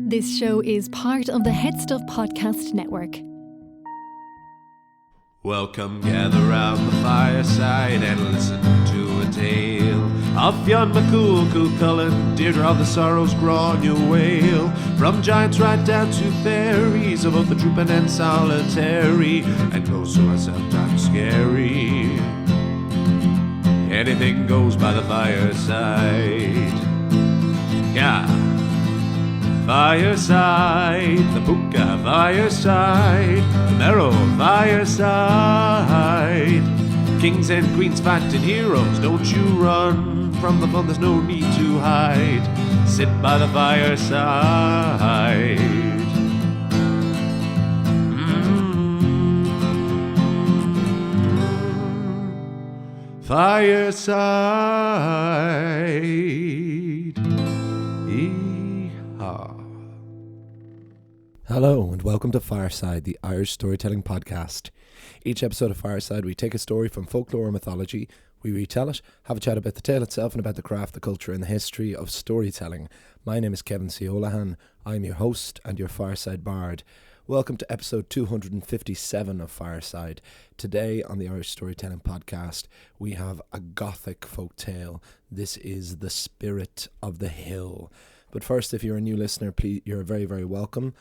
This show is part of the Head Stuff Podcast Network. Welcome, gather round the fireside and listen to a tale of Fionn McCool, Cuchulainn, Deirdre of the Sorrows, Gráinne Wail. From giants right down to fairies, of both the drooping and solitary, and close to us sometimes scary. Anything goes by the fireside. Yeah. Fireside, the Puka fireside, the Marrow fireside. Kings and queens fighting heroes, don't you run from the fun, there's no need to hide. Sit by the fireside. Fireside. Hello and welcome to Fireside, the Irish storytelling podcast. Each episode of Fireside, we take a story from folklore or mythology, we retell it, have a chat about the tale itself and about the craft, the culture and the history of storytelling. My name is Kevin C. O'Lahan. I'm your host and your Fireside Bard. Welcome to episode 257 of Fireside. Today on the Irish Storytelling Podcast, we have a gothic folk tale. This is The Spirit of the Hill. But first, if you're a new listener, please, you're very, very welcome.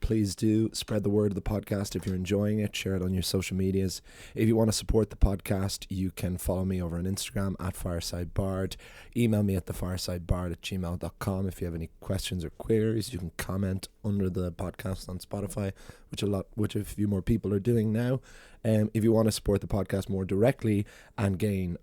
Please do spread the word of the podcast. If you're enjoying it, share it on your social medias. If you want to support the podcast, you can follow me over on Instagram at FiresideBard. Email me at thefiresidebard@gmail.com. If you have any questions or queries, you can comment under the podcast on Spotify, which a few more people are doing now. If you want to support the podcast more directly and gain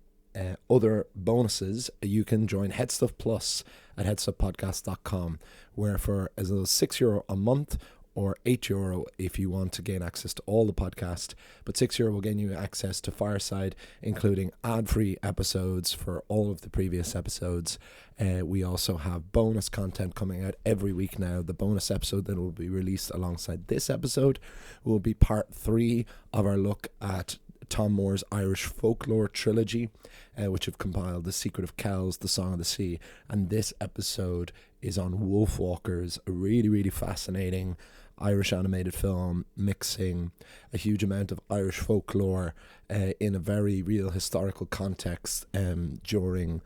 other bonuses, you can join Headstuff Plus at headstuffpodcast.com, where for as little as €6 a month or €8 if you want to gain access to all the podcast, but €6 will gain you access to Fireside, including ad-free episodes for all of the previous episodes. We also have bonus content coming out every week now. The bonus episode that will be released alongside this episode will be part 3 of our look at Tom Moore's Irish folklore trilogy, which have compiled The Secret of Kells, The Song of the Sea, and this episode is on Wolfwalkers, a really, really fascinating Irish animated film mixing a huge amount of Irish folklore in a very real historical context during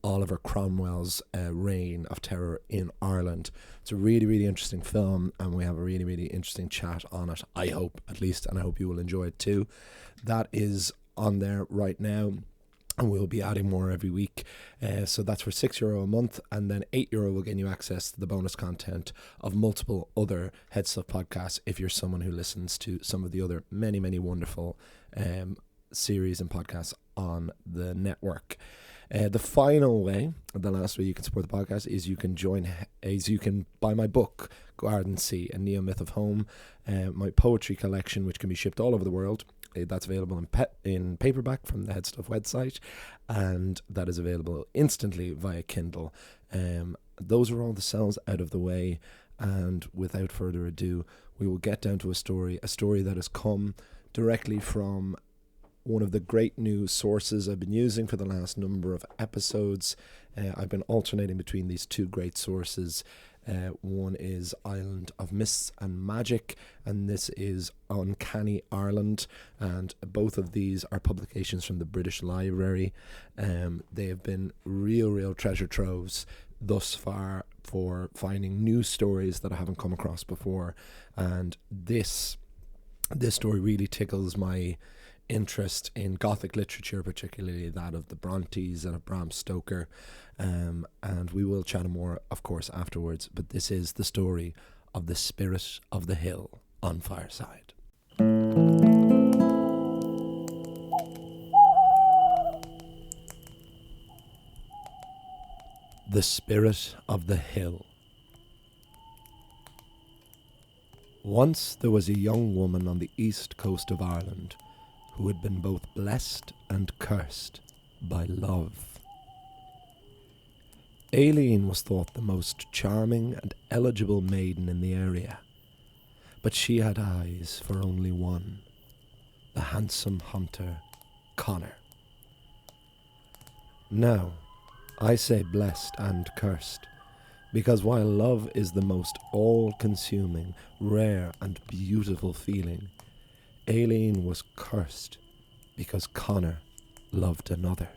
Oliver Cromwell's reign of terror in Ireland. It's a really, really interesting film, and we have a really, really interesting chat on it, I hope, at least, and I hope you will enjoy it too. That is on there right now, and we'll be adding more every week. So that's for €6 a month, and then €8 will get you access to the bonus content of multiple other Headstuff podcasts if you're someone who listens to some of the other many, many wonderful series and podcasts on the network. The final way, the last way you can support the podcast is you can buy my book, Garden Sea, A Neo-Myth of Home, my poetry collection, which can be shipped all over the world. That's available in paperback from the Headstuff website, and that is available instantly via Kindle. Those are all the sells out of the way, and without further ado, we will get down to a story that has come directly from one of the great news sources I've been using for the last number of episodes. I've been alternating between these two great sources. One is Island of Mists and Magic, and this is Uncanny Ireland, and both of these are publications from the British Library. They have been real treasure troves thus far for finding new stories that I haven't come across before, and this story really tickles my interest in Gothic literature, particularly that of the Brontes and of Bram Stoker, and we will chat more, of course, afterwards, but this is the story of The Spirit of the Hill on Fireside. The Spirit of the Hill. Once there was a young woman on the east coast of Ireland who had been both blessed and cursed by love. Aileen was thought the most charming and eligible maiden in the area, but she had eyes for only one, the handsome hunter Connor. Now, I say blessed and cursed Because while love is the most all-consuming, rare and beautiful feeling, Aileen was cursed because Connor loved another.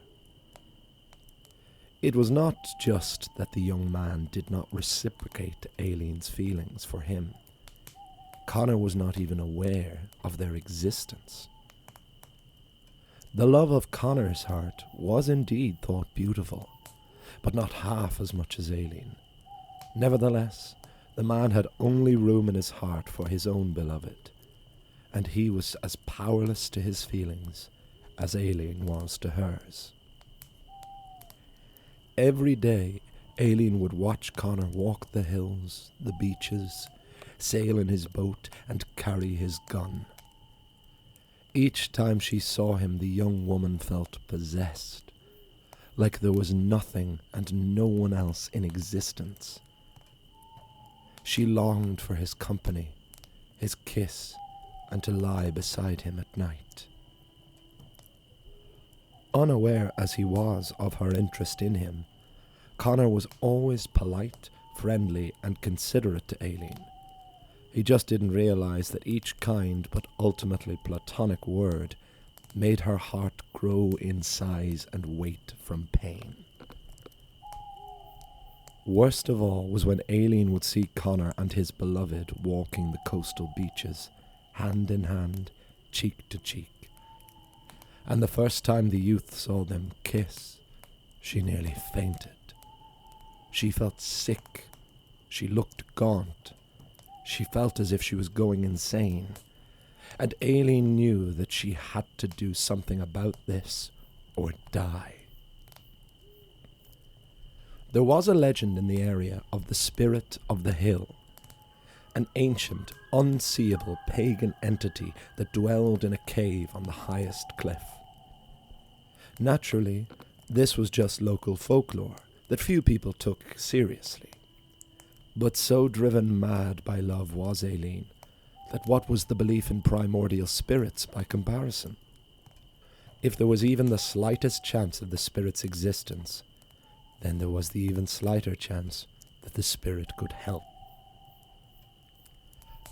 It was not just that the young man did not reciprocate Aileen's feelings for him. Connor was not even aware of their existence. The love of Connor's heart was indeed thought beautiful, but not half as much as Aileen. Nevertheless, the man had only room in his heart for his own beloved, and he was as powerless to his feelings as Aileen was to hers. Every day, Aileen would watch Connor walk the hills, the beaches, sail in his boat, and carry his gun. Each time she saw him, the young woman felt possessed, like there was nothing and no one else in existence. She longed for his company, his kiss, and to lie beside him at night. Unaware as he was of her interest in him, Connor was always polite, friendly, and considerate to Aileen. He just didn't realize that each kind but ultimately platonic word made her heart grow in size and weight from pain. Worst of all was when Aileen would see Connor and his beloved walking the coastal beaches, hand in hand, cheek to cheek. And the first time the youth saw them kiss, she nearly fainted. She felt sick. She looked gaunt. She felt as if she was going insane. And Aileen knew that she had to do something about this or die. There was a legend in the area of the spirit of the hill, an ancient, unseeable pagan entity that dwelled in a cave on the highest cliff. Naturally, this was just local folklore that few people took seriously. But so driven mad by love was Aileen, that what was the belief in primordial spirits by comparison? If there was even the slightest chance of the spirit's existence, then there was the even slighter chance that the spirit could help.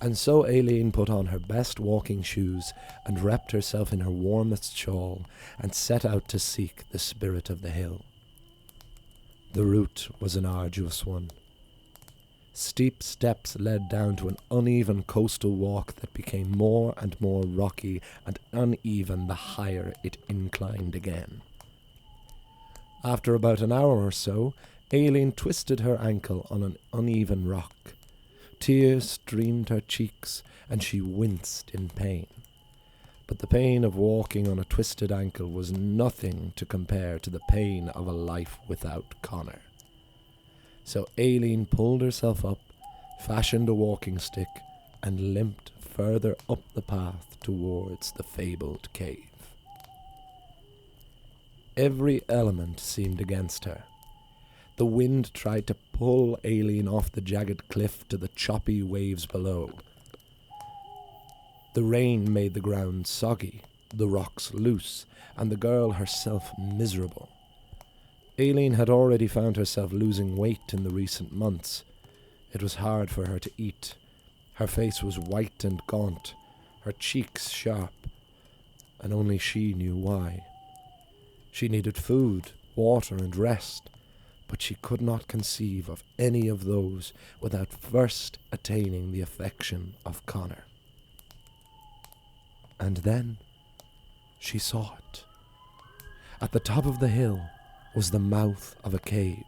And so Aileen put on her best walking shoes and wrapped herself in her warmest shawl and set out to seek the spirit of the hill. The route was an arduous one. Steep steps led down to an uneven coastal walk that became more and more rocky and uneven the higher it inclined again. After about an hour or so, Aileen twisted her ankle on an uneven rock. Tears streamed her cheeks, and she winced in pain. But the pain of walking on a twisted ankle was nothing to compare to the pain of a life without Connor. So Aileen pulled herself up, fashioned a walking stick, and limped further up the path towards the fabled cave. Every element seemed against her. The wind tried to pull Aileen off the jagged cliff to the choppy waves below. The rain made the ground soggy, the rocks loose, and the girl herself miserable. Aileen had already found herself losing weight in the recent months. It was hard for her to eat. Her face was white and gaunt, her cheeks sharp, and only she knew why. She needed food, water, and rest, but she could not conceive of any of those without first attaining the affection of Connor. And then she saw it. At the top of the hill was the mouth of a cave.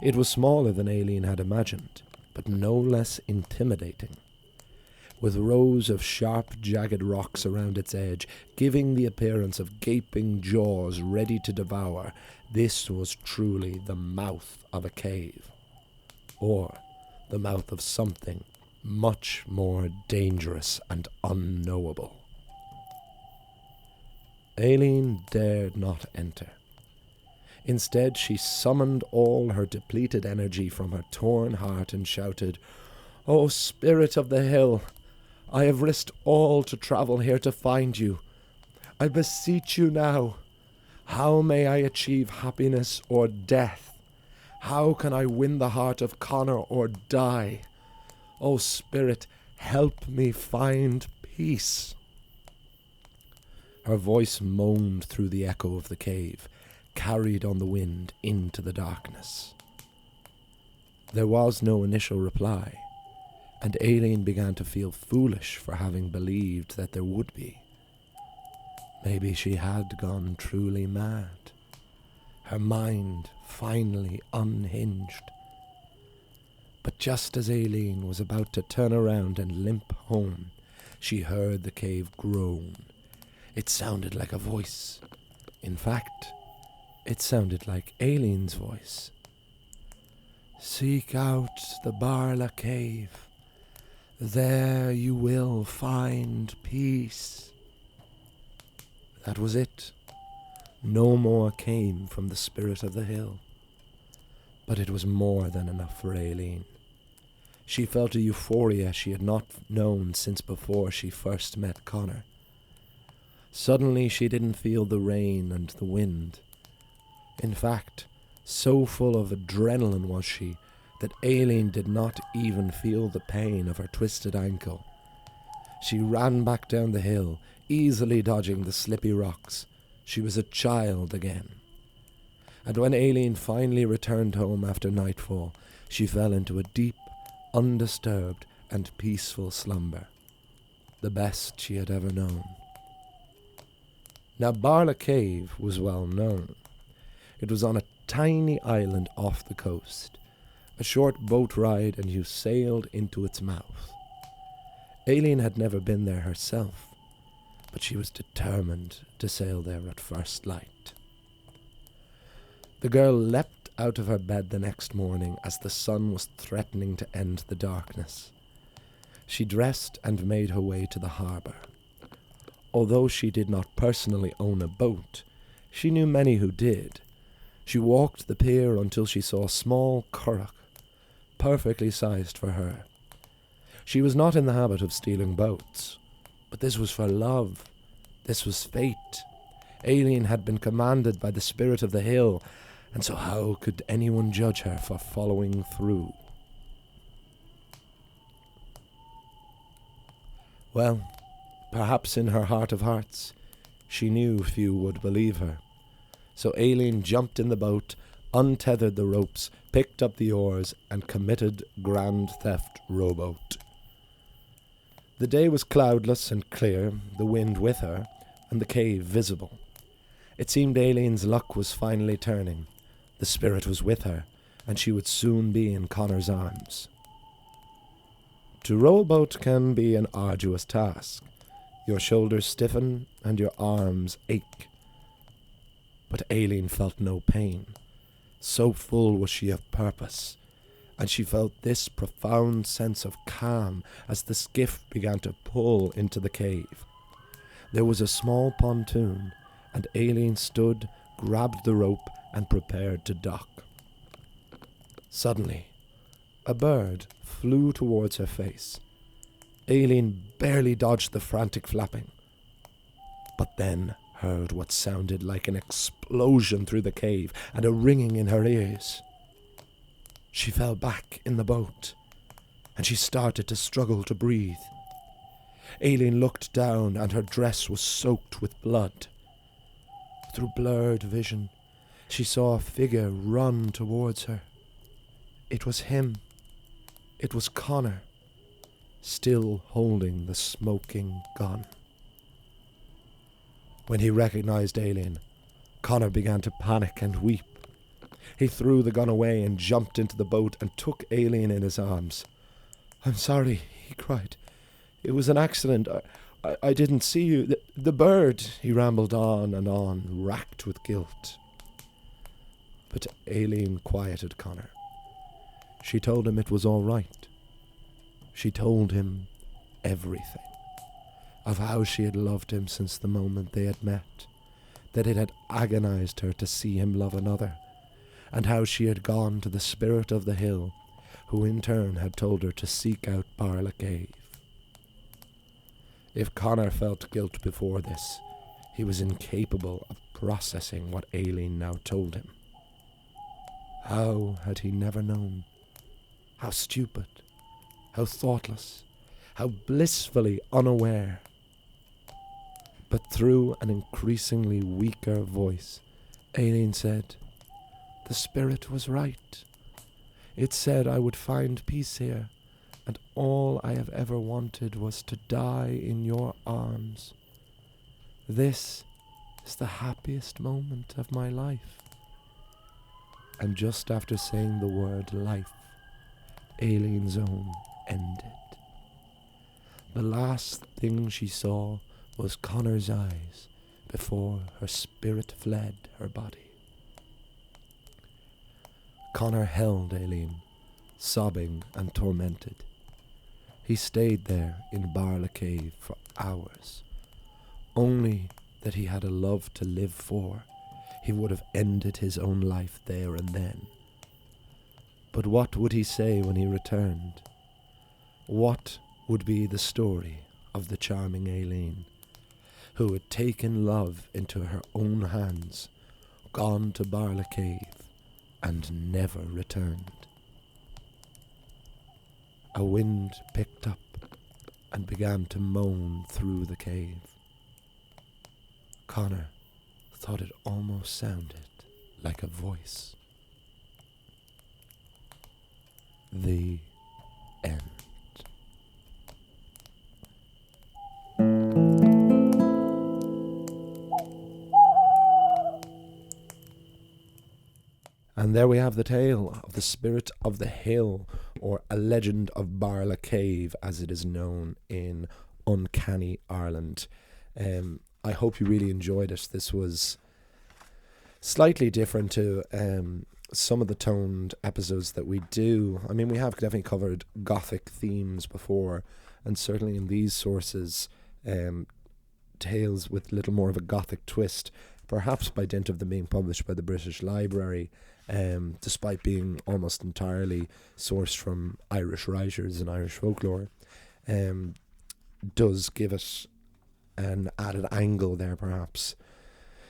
It was smaller than Aileen had imagined, but no less intimidating, with rows of sharp, jagged rocks around its edge, giving the appearance of gaping jaws ready to devour. This was truly the mouth of a cave, or the mouth of something much more dangerous and unknowable. Aileen dared not enter. Instead, she summoned all her depleted energy from her torn heart and shouted, "O Spirit of the Hill, I have risked all to travel here to find you. I beseech you now. How may I achieve happiness or death? How can I win the heart of Connor or die? O Spirit, help me find peace. Her voice moaned through the echo of the cave, carried on the wind into the darkness. There was no initial reply, and Aileen began to feel foolish for having believed that there would be. Maybe she had gone truly mad. Her mind finally unhinged. But just as Aileen was about to turn around and limp home, she heard the cave groan. It sounded like a voice. In fact, it sounded like Aileen's voice. Seek out the Barla cave. There you will find peace. That was it. No more came from the spirit of the hill. But it was more than enough for Aileen. She felt a euphoria she had not known since before she first met Connor. Suddenly she didn't feel the rain and the wind. In fact, so full of adrenaline was she that Aileen did not even feel the pain of her twisted ankle. She ran back down the hill, easily dodging the slippy rocks. She was a child again. And when Aileen finally returned home after nightfall, she fell into a deep, undisturbed and peaceful slumber, the best she had ever known. Now Barla Cave was well known. It was on a tiny island off the coast. A short boat ride and you sailed into its mouth. Aileen had never been there herself, but she was determined to sail there at first light. The girl leapt out of her bed the next morning as the sun was threatening to end the darkness. She dressed and made her way to the harbour. Although she did not personally own a boat, she knew many who did. She walked the pier until she saw a small curragh, perfectly sized for her. She was not in the habit of stealing boats, but this was for love. This was fate. Aileen had been commanded by the spirit of the hill, and so how could anyone judge her for following through? Well, perhaps in her heart of hearts, she knew few would believe her. So Aileen jumped in the boat, untethered the ropes, picked up the oars, and committed grand theft rowboat. The day was cloudless and clear, the wind with her, and the cave visible. It seemed Aileen's luck was finally turning. The spirit was with her, and she would soon be in Connor's arms. To row a boat can be an arduous task. Your shoulders stiffen and your arms ache. But Aileen felt no pain. So full was she of purpose, and she felt this profound sense of calm as the skiff began to pull into the cave. There was a small pontoon, and Aileen stood, grabbed the rope, and prepared to dock. Suddenly, a bird flew towards her face. Aileen barely dodged the frantic flapping, but then heard what sounded like an explosion through the cave and a ringing in her ears. She fell back in the boat, and she started to struggle to breathe. Aileen looked down, and her dress was soaked with blood. Through blurred vision, she saw a figure run towards her. It was him. It was Connor, still holding the smoking gun. When he recognized Aileen, Connor began to panic and weep. He threw the gun away and jumped into the boat and took Aileen in his arms. "I'm sorry," he cried. "It was an accident. I didn't see you. The bird," he rambled on and on, racked with guilt. But Aileen quieted Connor. She told him it was all right. She told him everything. Of how she had loved him since the moment they had met, that it had agonized her to see him love another, and how she had gone to the spirit of the hill, who in turn had told her to seek out Barla Cave. If Connor felt guilt before this, he was incapable of processing what Aileen now told him. How had he never known? How stupid, how thoughtless, how blissfully unaware. But through an increasingly weaker voice, Aileen said, "The spirit was right. It said I would find peace here, and all I have ever wanted was to die in your arms. This is the happiest moment of my life." And just after saying the word life, Aileen's own ended. The last thing she saw was Connor's eyes before her spirit fled her body. Connor held Aileen, sobbing and tormented. He stayed there in Barla Cave for hours. Only that he had a love to live for, he would have ended his own life there and then. But what would he say when he returned? What would be the story of the charming Aileen, who had taken love into her own hands, gone to Barla Cave, and never returned? A wind picked up and began to moan through the cave. Connor thought it almost sounded like a voice. The end. And there we have the tale of the Spirit of the Hill, or A Legend of Barla Cave, as it is known in Uncanny Ireland. I hope you really enjoyed it. This was slightly different to some of the toned episodes that we do. I mean, we have definitely covered gothic themes before, and certainly in these sources, tales with a little more of a gothic twist, perhaps by dint of them being published by the British Library, despite being almost entirely sourced from Irish writers and Irish folklore, does give it an added angle there, perhaps.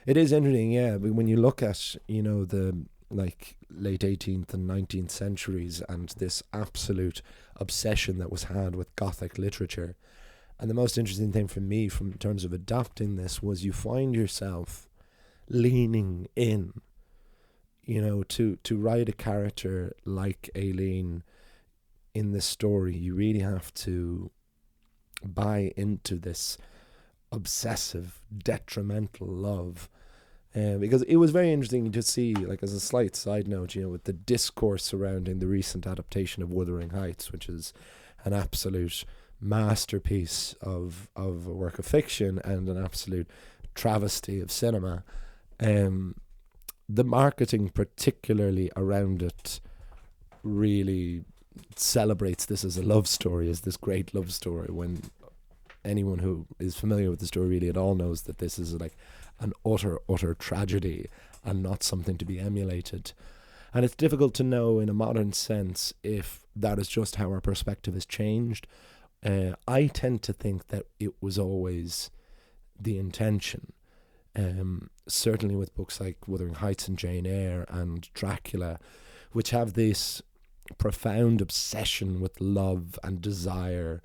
It is interesting, yeah, but when you look at, the late 18th and 19th centuries and this absolute obsession that was had with Gothic literature, and the most interesting thing for me in terms of adapting this was you find yourself leaning in, to write a character like Aileen in this story. You really have to buy into this obsessive, detrimental love. Because it was very interesting to see, as a slight side note, with the discourse surrounding the recent adaptation of Wuthering Heights, which is an absolute masterpiece of a work of fiction and an absolute travesty of cinema. The marketing, particularly around it, really celebrates this as a love story, as this great love story, when anyone who is familiar with the story really at all knows that this is an utter tragedy and not something to be emulated. And it's difficult to know in a modern sense if that is just how our perspective has changed. I tend to think that it was always the intention. Certainly with books like Wuthering Heights and Jane Eyre and Dracula, which have this profound obsession with love and desire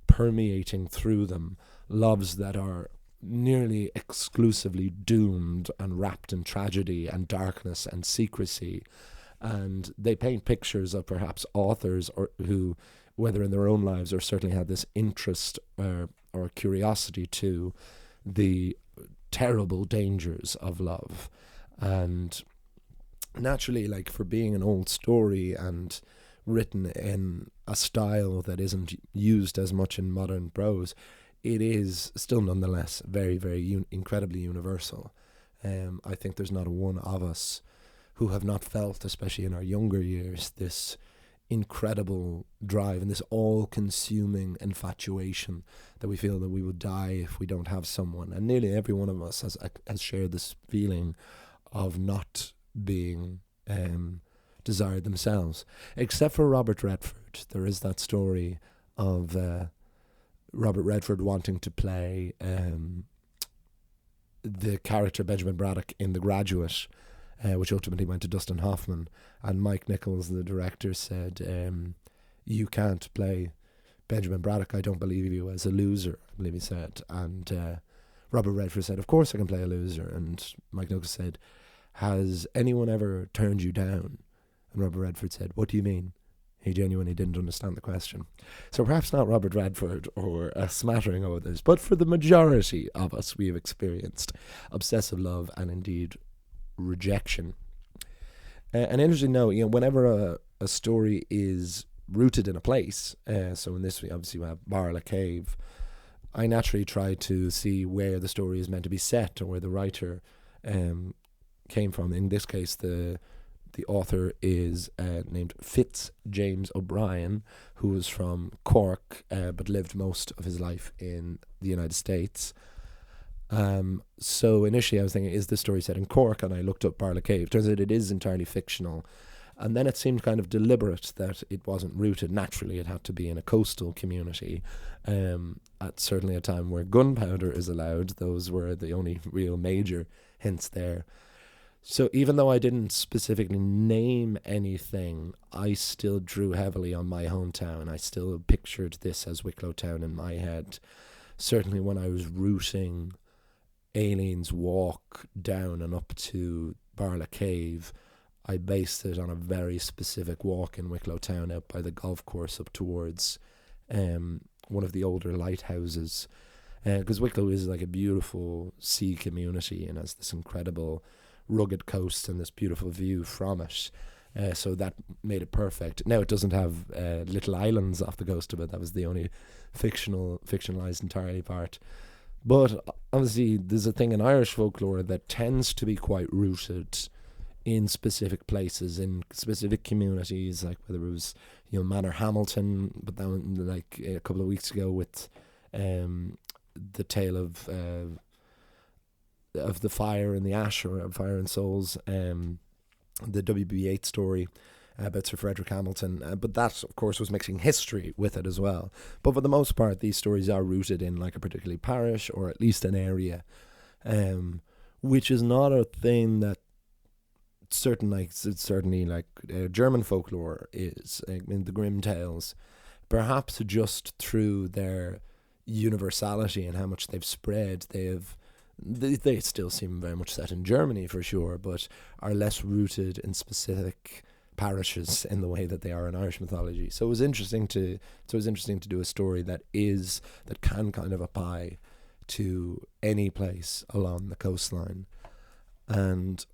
permeating through them, loves that are nearly exclusively doomed and wrapped in tragedy and darkness and secrecy. And they paint pictures of perhaps authors who, whether in their own lives or certainly had this interest or curiosity to the terrible dangers of love. And naturally, for being an old story and written in a style that isn't used as much in modern prose, it is still nonetheless very, very incredibly universal. I think there's not one of us who have not felt, especially in our younger years, this incredible drive and this all-consuming infatuation that we feel that we would die if we don't have someone. And nearly every one of us has shared this feeling of not being desired themselves, except for Robert Redford. There is that story of Robert Redford wanting to play the character Benjamin Braddock in The Graduate, which ultimately went to Dustin Hoffman. And Mike Nichols, the director, said, "You can't play Benjamin Braddock. I don't believe you as a loser," I believe he said. And Robert Redford said, "Of course I can play a loser." And Mike Nichols said, "Has anyone ever turned you down?" And Robert Redford said, "What do you mean?" He genuinely didn't understand the question. So perhaps not Robert Redford or a smattering of others, but for the majority of us, we have experienced obsessive love and indeed rejection. And interesting to know, whenever a story is rooted in a place, so in this we obviously have Barla Cave, I naturally try to see where the story is meant to be set or where the writer came from. In this case, the author is named Fitz James O'Brien, who was from Cork, but lived most of his life in the United States. So initially I was thinking, is this story set in Cork? And I looked up Barla Cave. Turns out it is entirely fictional. And then it seemed kind of deliberate that it wasn't rooted. Naturally, it had to be in a coastal community. At certainly a time where gunpowder is allowed. Those were the only real major hints there. So even though I didn't specifically name anything, I still drew heavily on my hometown. I still pictured this as Wicklow Town in my head. Certainly when I was routing Aileen's walk down and up to Barla Cave, I based it on a very specific walk in Wicklow Town out by the golf course up towards one of the older lighthouses. Because Wicklow is like a beautiful sea community and has this incredible rugged coast and this beautiful view from it. So that made it perfect. Now it doesn't have little islands off the coast of it. That was the only fictionalized entirely part. But obviously there's a thing in Irish folklore that tends to be quite rooted in specific places, in specific communities, like whether it was Manor Hamilton, but then like a couple of weeks ago with the tale of the fire and the ash, or Fire and Souls, the WB8 story about Sir Frederick Hamilton, but that of course was mixing history with it as well. But for the most part, these stories are rooted in like a particular parish or at least an area, which is not a thing that certainly German folklore is. In the Grimm tales, perhaps just through their universality and how much they've spread, they still seem very much set in Germany for sure, but are less rooted in specific parishes in the way that they are in Irish mythology. So it was interesting to do a story that can kind of apply to any place along the coastline. And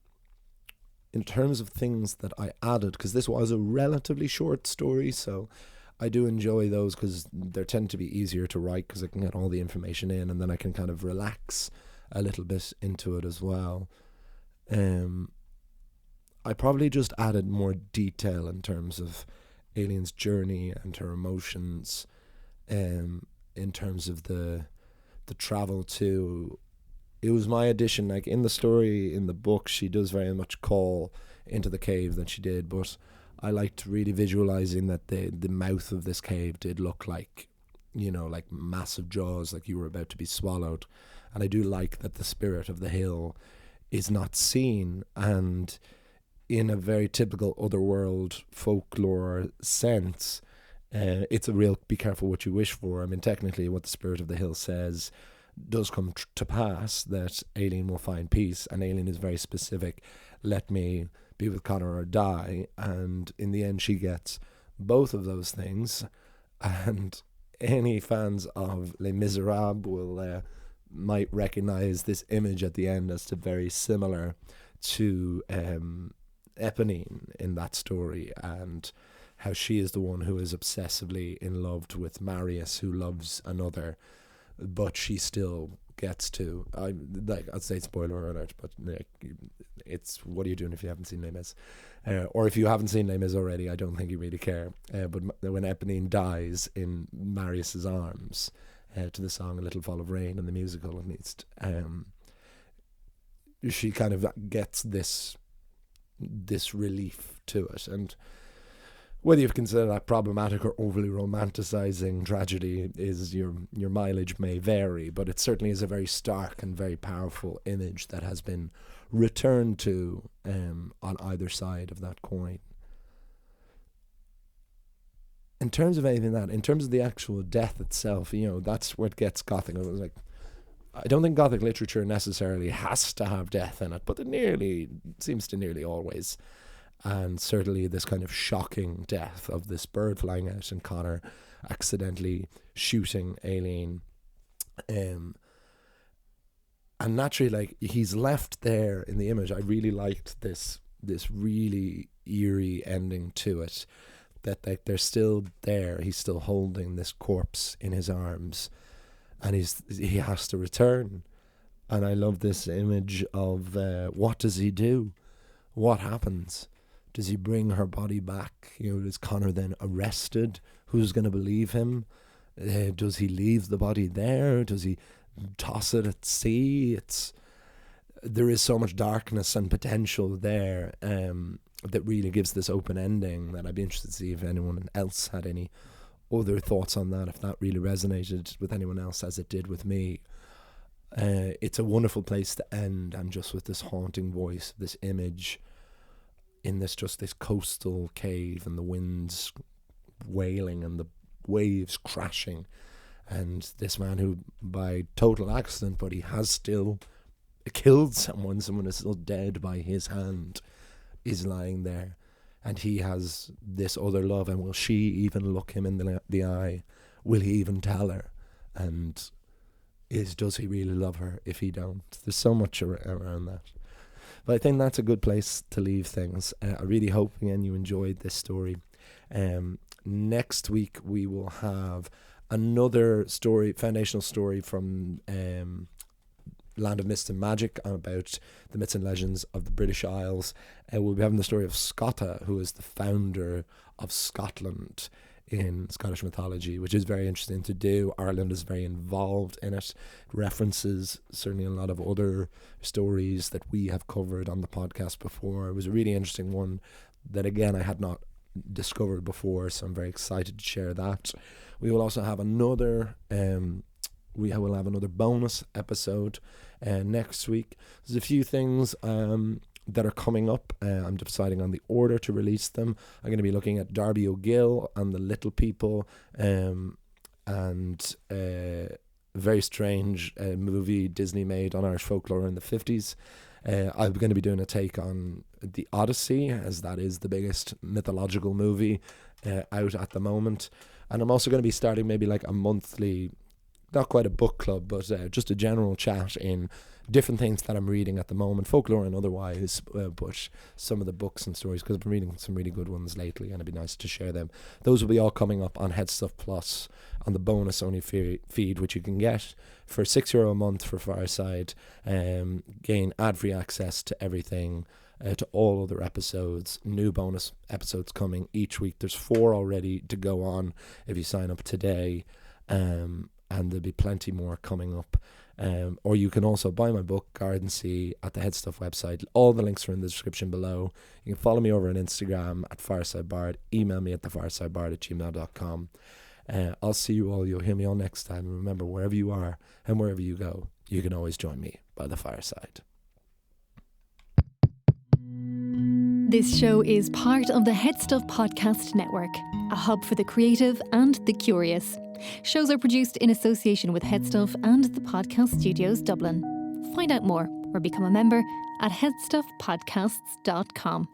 in terms of things that I added, because this was a relatively short story, so I do enjoy those because they tend to be easier to write because I can get all the information in and then I can kind of relax a little bit into it as well. I probably just added more detail in terms of Aileen's journey and her emotions, in terms of the travel to. It was my addition. Like in the story, in the book, she does very much call into the cave that she did, but I liked really visualizing that the mouth of this cave did look like, like massive jaws, like you were about to be swallowed. And I do like that the spirit of the hill is not seen, and in a very typical otherworld folklore sense, it's a real be careful what you wish for. I mean, technically what the spirit of the hill says does come to pass, that Aileen will find peace, and Aileen is very specific, let me be with Connor or die, and in the end she gets both of those things. And any fans of Les Miserables might recognize this image at the end as to very similar to Eponine in that story, and how she is the one who is obsessively in love with Marius, who loves another, but she still gets to. I'd say spoiler alert, but it's what are you doing if you haven't seen Les Mis, or if you haven't seen Les Mis already, I don't think you really care. But when Eponine dies in Marius's arms, to the song "A Little Fall of Rain" in the musical, at least, she kind of gets this relief to it. And whether you consider that problematic or overly romanticizing tragedy is your mileage may vary, but it certainly is a very stark and very powerful image that has been returned to on either side of that coin. In terms of anything in terms of the actual death itself, that's what gets Gothic. It was like, I don't think Gothic literature necessarily has to have death in it, but it seems to nearly always. And certainly this kind of shocking death of this bird flying out and Connor accidentally shooting Aileen. And naturally, like, he's left there in the image. I really liked this really eerie ending to it, that like they're still there. He's still holding this corpse in his arms, and he has to return. And I love this image of what does he do? What happens? Does he bring her body back? Is Connor then arrested? Who's going to believe him? Does he leave the body there? Does he toss it at sea? There is so much darkness and potential there that really gives this open ending that I'd be interested to see if anyone else had any other thoughts on that, if that really resonated with anyone else as it did with me. It's a wonderful place to end, and just with this haunting voice, this image in this coastal cave, and the winds wailing and the waves crashing, and this man who by total accident, but he has still killed someone is still dead by his hand, is lying there, and he has this other love. And will she even look him in the eye? Will he even tell her? And does he really love her if he don't? There's so much around that. But I think that's a good place to leave things. I really hope, again, you enjoyed this story. Next week we will have another story, foundational story from Land of Mist and Magic, about the myths and legends of the British Isles. We'll be having the story of Scotta, who is the founder of Scotland in Scottish mythology, which is very interesting to do. Ireland is very involved in it. References certainly a lot of other stories that we have covered on the podcast before. It was a really interesting one that, again, I had not discovered before, so I'm very excited to share that. We will also have another bonus episode next week. There's a few things that are coming up. I'm deciding on the order to release them. I'm going to be looking at Darby O'Gill and the Little People, and a very strange movie Disney made on Irish folklore in the 50s. I'm going to be doing a take on the Odyssey, as that is the biggest mythological movie out at the moment. And I'm also going to be starting maybe like a monthly, not quite a book club, but just a general chat in different things that I'm reading at the moment, folklore and otherwise, but some of the books and stories, because I've been reading some really good ones lately, and it'd be nice to share them. Those will be all coming up on Headstuff Plus on the bonus only feed, which you can get for €6 a month for Fireside. Gain ad-free access to everything, to all other episodes, new bonus episodes coming each week. There's 4 already to go on if you sign up today, and there'll be plenty more coming up. Or you can also buy my book, Garden Sea, at the Headstuff website. All the links are in the description below. You can follow me over on Instagram at FiresideBard. Email me at thefiresidebard@gmail.com. I'll see you all. You'll hear me all next time. And remember, wherever you are and wherever you go, you can always join me by the fireside. This show is part of the Headstuff Podcast Network, a hub for the creative and the curious. Shows are produced in association with Headstuff and the Podcast Studios Dublin. Find out more or become a member at headstuffpodcasts.com.